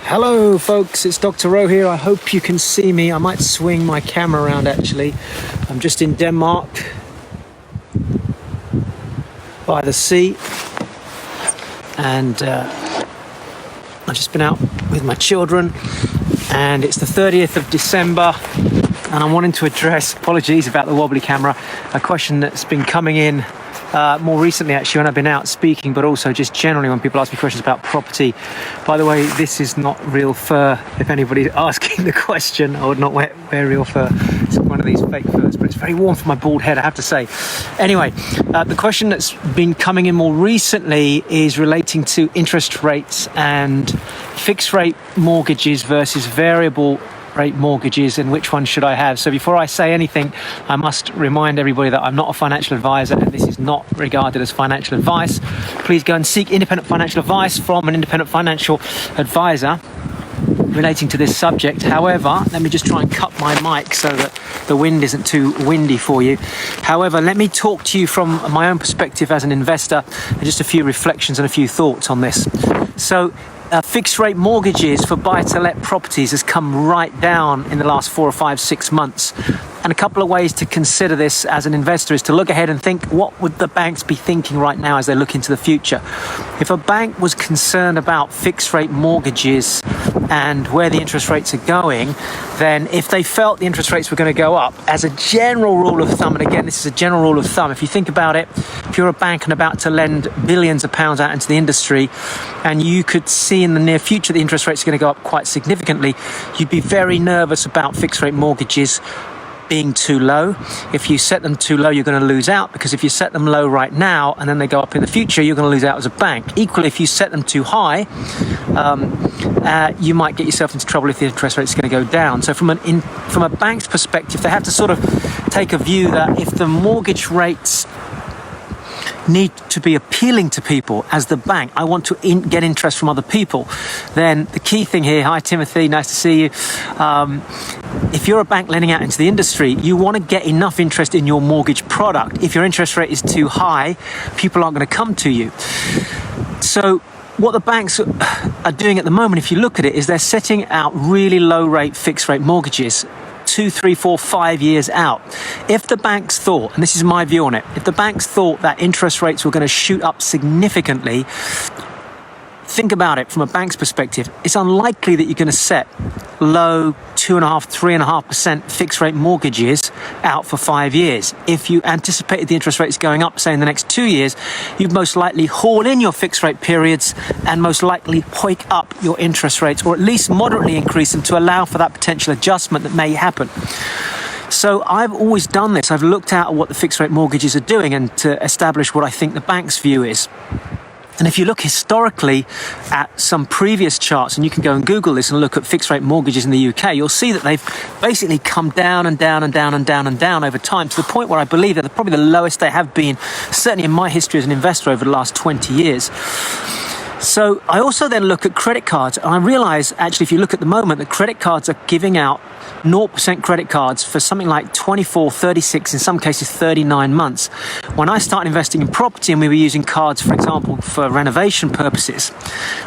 Hello folks, it's Dr. Rowe here. I hope you can see me. I might swing my camera around actually. I'm just in Denmark by the sea, and I've just been out with my children, and it's the 30th of December, and I'm wanting to address, apologies about the wobbly camera, a question that's been coming in more recently actually when I've been out speaking, but also just generally when people ask me questions about property. By the way, this is not real fur. If anybody's asking the question, I would not wear real fur. It's one of these fake furs, but it's very warm for my bald head, I have to say. Anyway, the question that's been coming in more recently is relating to interest rates and fixed rate mortgages versus variable rate mortgages, and which one should I have. So before I say anything, I must remind everybody that I'm not a financial advisor, and this is not regarded as financial advice. Please go and seek independent financial advice from an independent financial advisor relating to this subject. However, let me just try and cut my mic so that the wind isn't too windy for you. However, let me talk to you from my own perspective as an investor, and just a few reflections and a few thoughts on this. So fixed rate mortgages for buy-to-let properties has come right down in the last 4 or 5, 6 months. And a couple of ways to consider this as an investor is to look ahead and think, what would the banks be thinking right now as they look into the future? If a bank was concerned about fixed rate mortgages and where the interest rates are going, then if they felt the interest rates were going to go up, as a general rule of thumb, and again, this is a general rule of thumb, if you think about it, if you're a bank and about to lend billions of pounds out into the industry, and you could see in the near future the interest rates are going to go up quite significantly, you'd be very nervous about fixed rate mortgages being too low. If you set them too low, you're going to lose out, because if you set them low right now and then they go up in the future, you're going to lose out as a bank. Equally, if you set them too high, you might get yourself into trouble if the interest rate is going to go down. So from a bank's perspective, they have to sort of take a view that if the mortgage rates need to be appealing to people as the bank, I want to get interest from other people, then the key thing here, hi Timothy, nice to see you, if you're a bank lending out into the industry, you want to get enough interest in your mortgage product. If your interest rate is too high, people aren't going to come to you. So what the banks are doing at the moment, if you look at it, is they're setting out really low rate fixed rate mortgages 2, 3, 4, 5 years out. If the banks thought, and this is my view on it, if the banks thought that interest rates were going to shoot up significantly, think about it from a bank's perspective, it's unlikely that you're going to set low 2.5%, 3.5% fixed rate mortgages out for 5 years. If you anticipated the interest rates going up, say in the next 2 years, you'd most likely haul in your fixed rate periods and most likely hike up your interest rates, or at least moderately increase them to allow for that potential adjustment that may happen. So I've always done this. I've looked at what the fixed rate mortgages are doing and to establish what I think the bank's view is. And if you look historically at some previous charts, and you can go and Google this and look at fixed rate mortgages in the UK, you'll see that they've basically come down and down and down and down and down over time, to the point where I believe that they're probably the lowest they have been, certainly in my history as an investor over the last 20 years. So I also then look at credit cards, and I realize actually if you look at the moment, that credit cards are giving out 0% credit cards for something like 24, 36, in some cases 39 months. When I started investing in property and we were using cards, for example, for renovation purposes,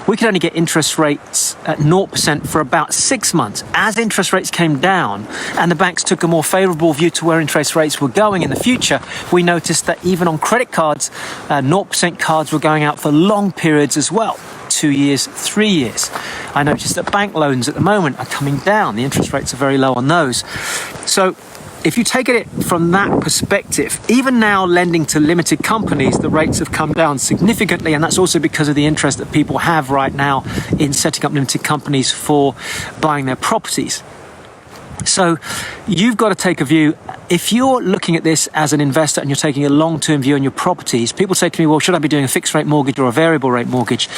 we could only get interest rates at 0% for about 6 months. As interest rates came down and the banks took a more favorable view to where interest rates were going in the future, we noticed that even on credit cards, 0% cards were going out for long periods as well. 2 years, 3 years. I noticed that bank loans at the moment are coming down. The interest rates are very low on those. So if you take it from that perspective, even now lending to limited companies, the rates have come down significantly, and that's also because of the interest that people have right now in setting up limited companies for buying their properties. So you've got to take a view. If you're looking at this as an investor and you're taking a long-term view on your properties, people say to me, well, should I be doing a fixed rate mortgage or a variable rate mortgage?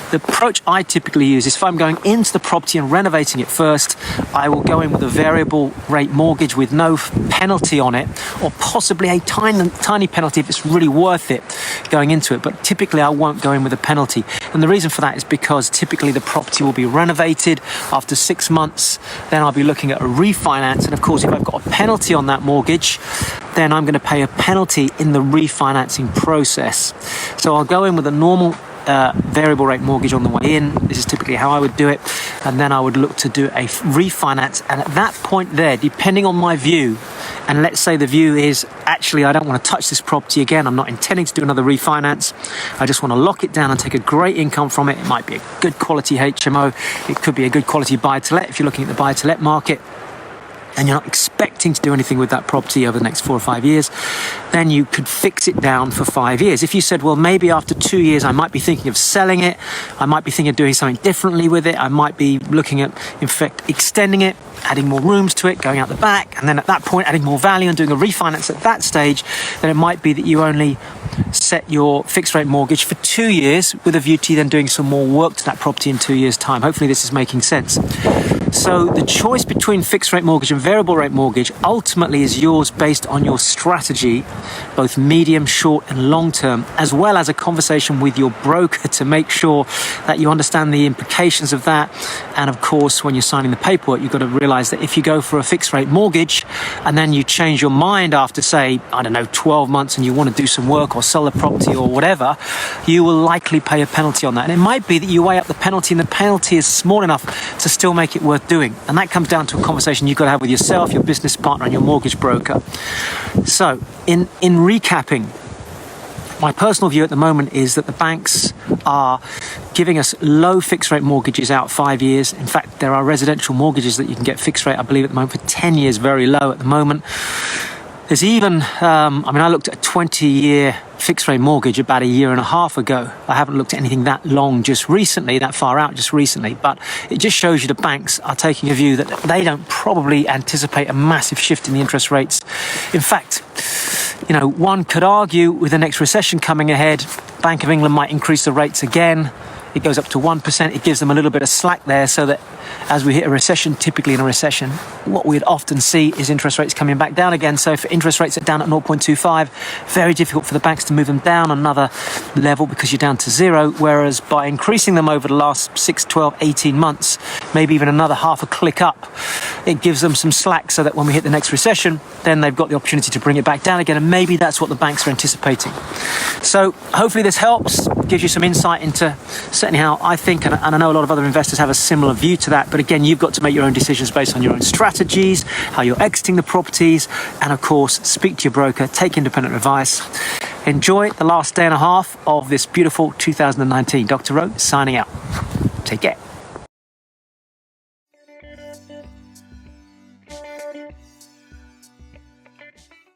The approach I typically use is, if I'm going into the property and renovating it first, I will go in with a variable rate mortgage with no penalty on it, or possibly a tiny penalty if it's really worth it going into it. But typically I won't go in with a penalty. And the reason for that is because typically the property will be renovated after 6 months. Then I'll be looking at a refinance. And of course, if I've got a penalty on that mortgage, mortgage, then I'm going to pay a penalty in the refinancing process. So I'll go in with a normal variable rate mortgage on the way in. This is typically how I would do it. And then I would look to do a refinance. And at that point there, depending on my view, and let's say the view is, actually, I don't want to touch this property again. I'm not intending to do another refinance. I just want to lock it down and take a great income from it. It might be a good quality HMO. It could be a good quality buy-to-let if you're looking at the buy-to-let market, and you're not expecting to do anything with that property over the next 4 or 5 years, then you could fix it down for 5 years. If you said, well, maybe after 2 years, I might be thinking of selling it. I might be thinking of doing something differently with it. I might be looking at, in fact, extending it, adding more rooms to it, going out the back, and then at that point, adding more value and doing a refinance at that stage, then it might be that you only set your fixed rate mortgage for 2 years with a view to then doing some more work to that property in 2 years' time. Hopefully this is making sense. So the choice between fixed rate mortgage and variable rate mortgage ultimately is yours based on your strategy, both medium, short and long term, as well as a conversation with your broker to make sure that you understand the implications of that. And of course, when you're signing the paperwork, you've got to realize that if you go for a fixed rate mortgage and then you change your mind after, say, 12 months, and you want to do some work or sell the property or whatever, you will likely pay a penalty on that. And it might be that you weigh up the penalty and the penalty is small enough to still make it worth doing. And that comes down to a conversation you've got to have with yourself, your business partner and your mortgage broker. So in recapping, my personal view at the moment is that the banks are giving us low fixed rate mortgages out 5 years. In fact, there are residential mortgages that you can get fixed rate, I believe, at the moment for 10 years, very low at the moment. There's even, I looked at a 20-year fixed rate mortgage about 1.5 years ago. I haven't looked at anything that long just recently, that far out just recently, but it just shows you the banks are taking a view that they don't probably anticipate a massive shift in the interest rates. In fact, one could argue with the next recession coming ahead, Bank of England might increase the rates again. It goes up to 1%. It gives them a little bit of slack there, so that as we hit a recession, typically in a recession, what we'd often see is interest rates coming back down again. So if interest rates are down at 0.25, very difficult for the banks to move them down another level because you're down to zero. Whereas by increasing them over the last 6, 12, 18 months, maybe even another half a click up, it gives them some slack so that when we hit the next recession, then they've got the opportunity to bring it back down again. And maybe that's what the banks are anticipating. So hopefully this helps, gives you some insight into certainly how I think, and I know a lot of other investors have a similar view to that. But again, you've got to make your own decisions based on your own strategies, how you're exiting the properties, and of course, speak to your broker, take independent advice. Enjoy the last day and a half of this beautiful 2019. Dr. Rowe signing out. Take care.